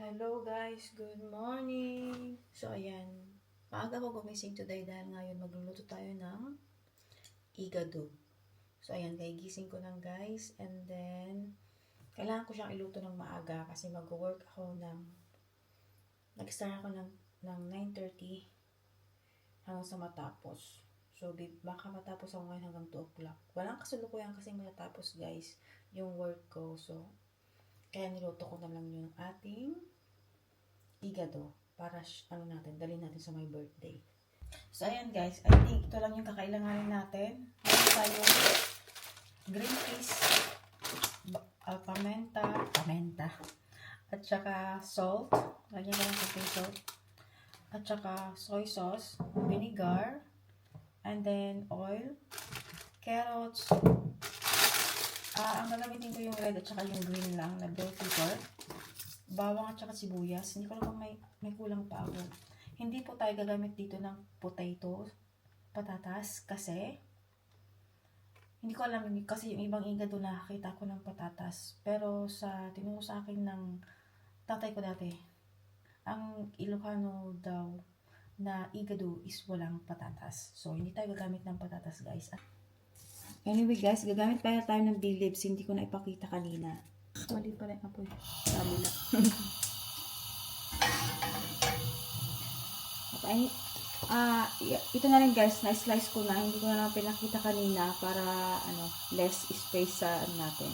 Hello guys, good morning! So ayan, maaga ko gumising today dahil ngayon magluluto tayo ng igado. So ayan, kaya gising ko lang guys, and then kailangan ko siyang iluto ng maaga kasi mag-work ako nag-start ako ng 9:30 hanggang sa matapos. So baka matapos ako ngayon hanggang 2 o'clock. Walang kasulukuyan kasi matatapos guys yung work ko. So kaya niluto ko na lang yung ating igado para dalhin natin sa my birthday. So ayan guys, I think ito lang yung kakailanganin natin. Meron tayong green peas, pamenta, at saka salt. Lagyan ko lang sa salt. At saka soy sauce, vinegar, and then oil, carrots. Ang gagamitin ko yung red at saka yung green lang na bell pepper, bawang at saka sibuyas. Hindi ko alam kung may kulang pa ako. Hindi po tayo gagamit dito ng patatas, kasi hindi ko alam, kasi yung ibang igado nakakita ko ng patatas. Pero tinuro sa akin ng tatay ko dati, ang Ilocano daw na igado is walang patatas. So hindi tayo gagamit ng patatas guys. Anyway guys, gagamit pa tayo ng bay leaves. Hindi ko na ipakita kanina. Mali pala yung apoy. Kabila. Okay. Ito na rin guys, na-slice ko na. Hindi ko na pinakita kanina para less space sa natin.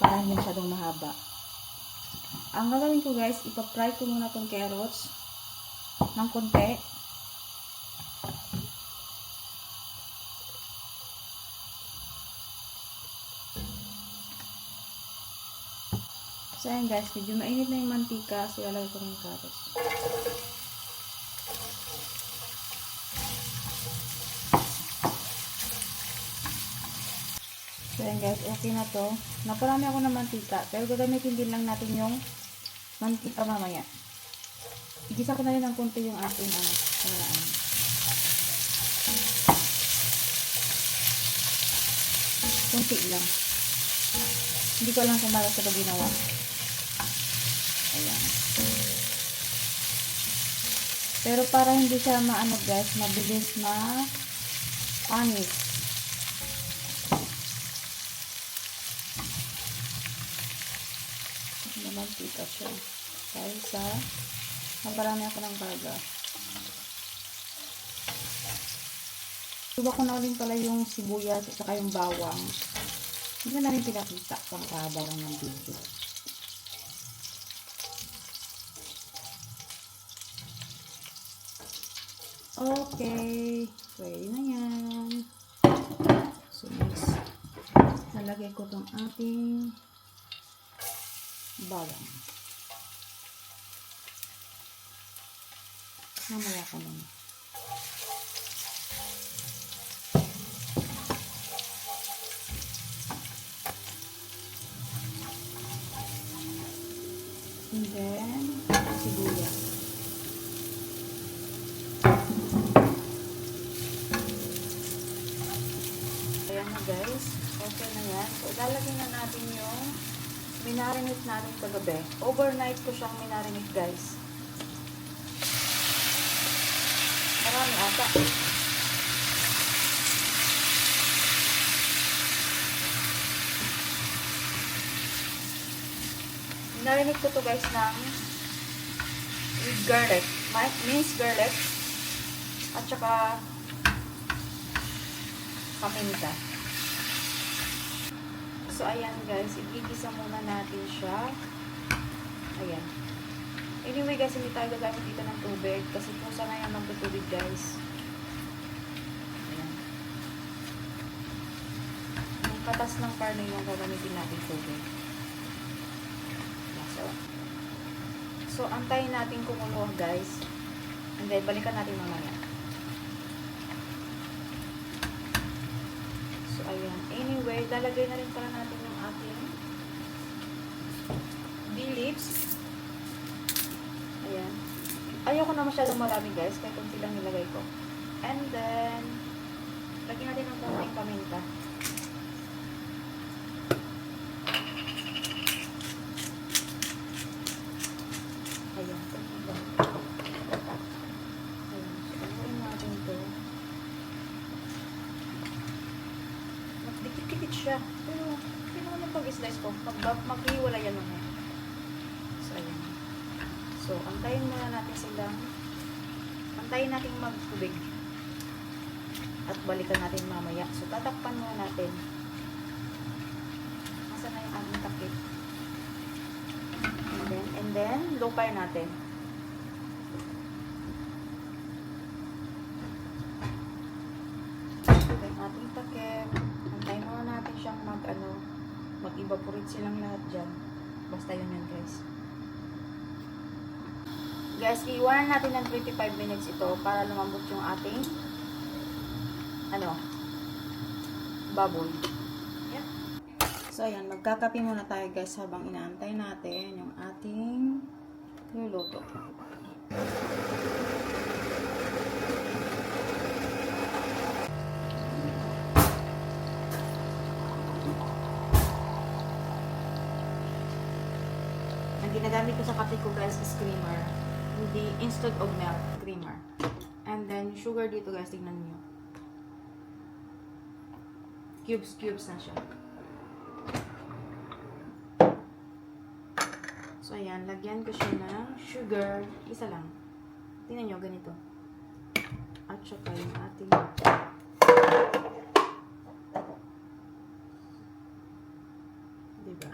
Para hindi masyadong mahaba. Ang gagawin ko guys, ipa-fry ko muna tong carrots ng konti. So ayan guys, medyo mainit na yung mantika, so ilalagay ko ng carrots. So ayan guys, okay na to. Naparami ako ng mantika, pero gagamitin din lang natin yung mantika mamaya. Igisa ko na rin ng konti yung ating konti lang. Hindi ko alam kung bakit ito ginawa. Ayan. Pero para hindi siya guys, mabilis anis. Namantika siya. Dahil naparami ako ng baga. Tuba ko na rin pala yung sibuyas at saka yung bawang. Hindi na rin pinakita pang haba lang ng video. Okay. Pwede na yan. So next, nalagay ko tong ating bawang. Mamaya ko lang. And then, sibuyas. Ayan na guys. Okay na yan. So, lalagyan na natin yung minarinate natin kagabi. Overnight ko siyang minarinate guys. Marami ata. Minarinate ko to guys with garlic. Minced garlic. At saka paminta. So, ayan guys. Igigisa muna natin siya. Ayan. Anyway guys, hindi tayo gagamit dito ng tubig. Kasi pusa na yan magtutubig guys. Ayan. Yung katas ng karne yung gagamitin natin tubig. So, antayin natin kumulo guys. And then, balikan natin mamaya. So, ayan. Anyway, lalagay na rin pala natin yung ating bay leaves. Ayan. Ayoko na masyadong marami guys. Kaya kung silang nilagay ko. And then, lagyan natin ng konting paminta. siya. Pero, hindi naman yung pag-slice ko. Maghiwala yan naman. So, ayan. So, antayin muna natin silang. Antayin natin magtubig. At balikan natin mamaya. So, tatakpan muna natin. Asan na yung ating takip? And then, low fire natin. Ating takip. Antayin muna natin siyang mag-evaporate silang lahat dyan. Basta yun yan, guys. Guys, iiwanan natin ng 25 minutes ito para lumambot yung ating baboy. Yep. So, ayan. Magkakape muna tayo, guys, habang inaantay natin yung ating niluluto. Ang ginagamit ko sa kape ko, guys, is creamer. Hindi, instead of milk, creamer. And then, sugar dito, guys, tignan nyo. Cubes na siya. So, ayan, lagyan ko siya ng sugar. Isa lang. Tingnan nyo, ganito. At saka yung ating diba?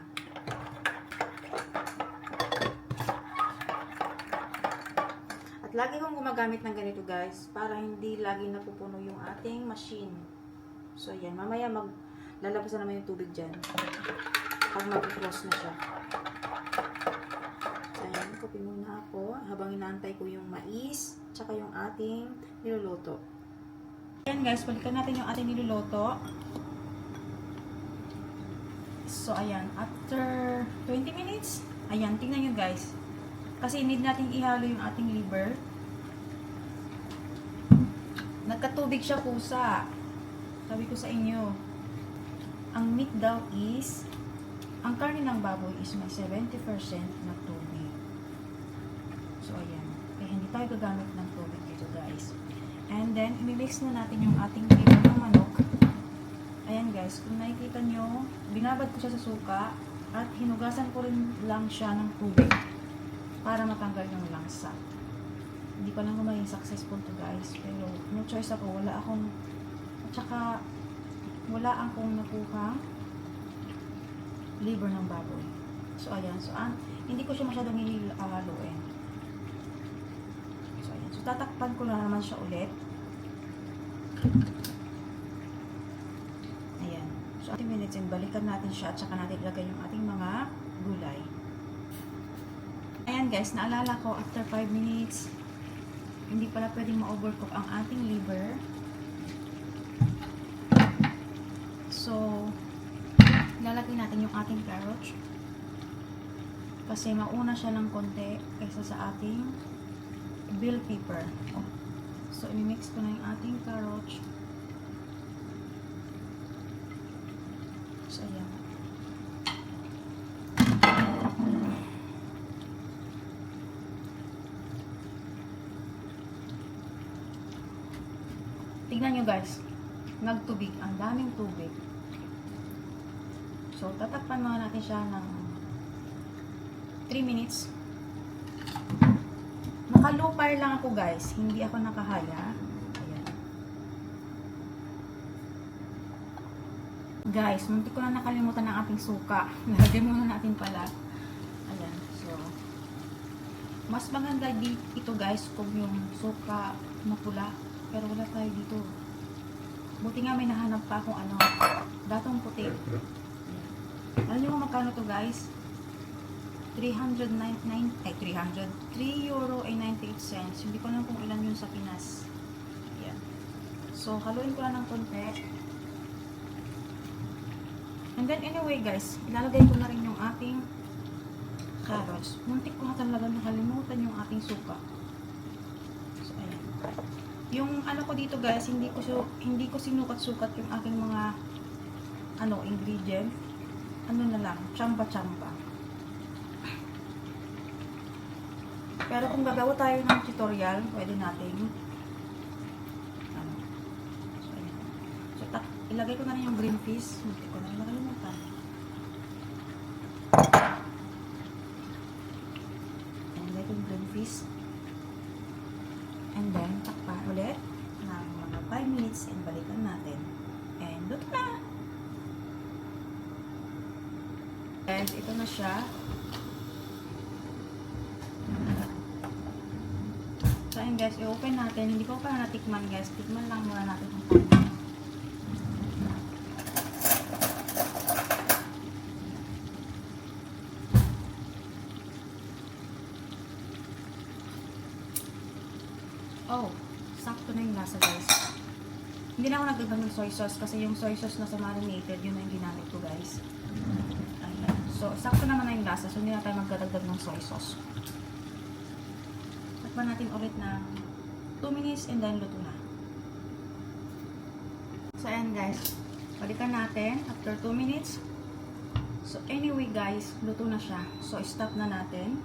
Lagi kong gumagamit ng ganito, guys, para hindi lagi napupuno yung ating machine. So, ayan. Mamaya lalabas na naman yung tubig dyan. Pag mag-close na siya. So, ayan. Kape muna ako habang inaantay ko yung mais tsaka yung ating niluluto. Ayan, guys. Balikan natin yung ating niluluto. So, ayan. After 20 minutes, ayan. Tingnan nyo, guys. Kasi need natin ihalo yung ating liver. Nagkatubig siya, pusa. Sabi ko sa inyo, ang meat daw is, ang karne ng baboy is may 70% na tubig. So, ayan. Kaya hindi tayo gagamit ng tubig dito, guys. And then, imimix na natin yung ating liver ng manok. Ayan, guys. Kung nakikita nyo, binabad ko siya sa suka at hinugasan ko rin lang siya ng tubig para matanggal yung langsa. Hindi ko lang maging successful to, guys. Pero no choice ako. Wala akong nakuhang liver ng baboy. So, ayan. So, hindi ko siya masyadong haluin. So, ayan. So, tatakpan ko na naman siya ulit. Ayan. So, 10 minutes and balikan natin siya at saka natin ilagay yung ating mga gulay. Ayan, guys, naalala ko, after 5 minutes, hindi pala pwedeng ma-overcook ang ating liver. So, lalagay natin yung ating carrot. Kasi mauna siya ng konti kaysa sa ating bell pepper. So, i-mix ko na yung ating carrot. So, ayan. Tignan nyo, guys, nagtubig, ang daming tubig. So, tatakpan muna natin siya ng 3 minutes. Naka-low fire lang ako, guys, hindi ako nakahaya. Ayan. Guys, muntik ko na nakalimutan ng ating suka. Nalagyan muna natin pala. Ayan, so, mas maganda ito, guys, kung yung suka mapula. Pero wala tayo dito. Buti nga may nahanap pa akong datong puti. Alam nyo kung magkano to, guys? 3 euro ay 98 cents. Hindi ko alam kung ilan yun sa Pinas. Ayan. So, haluin ko lang ng konti. And then, anyway, guys, ilalagay ko na rin yung ating carrots. Muntik ko na talaga nakalimutan yung ating suka. So, ayan. Yung ko dito, guys, hindi ko sinukat-sukat yung aking mga ingredient. Na lang, chamba-chamba. Pero kung gagawa tayo ng tutorial, pwede natin So, ayan. So, ilagay ko na rin yung green peas. Hindi ko na rin nakalimutan. Ilagay ko yung green peas. And then, takpan ulit ng mga 5 minutes and balikan natin. And luto na! And ito na siya. So, ayun guys, i-open natin. Hindi ko pa natikman guys. Tikman lang muna natin kung paano. Oh, sakto na yung lasa guys. Hindi na ako nagdagdag ng soy sauce kasi yung soy sauce na sa marinated, yun na yung ginamit ko guys. Ayan. So, sakto naman na yung lasa. So, hindi na tayo magdadagdag ng soy sauce. Takpan natin ulit na 2 minutes and then luto na. So, ayan guys. Balikan natin after 2 minutes. So, anyway guys, luto na siya. So, stop na natin.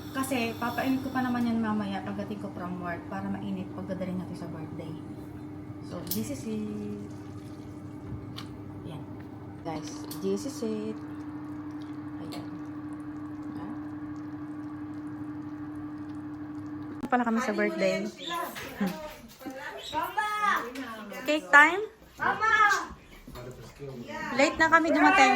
Kasi, papainit ko pa naman yan mamaya pagdating ko from work para mainit pagdadalhin natin sa birthday. So, this is it. Ayan. Guys, this is it. Ayan. Pala kami sa birthday. Cake time? Late na kami dumating.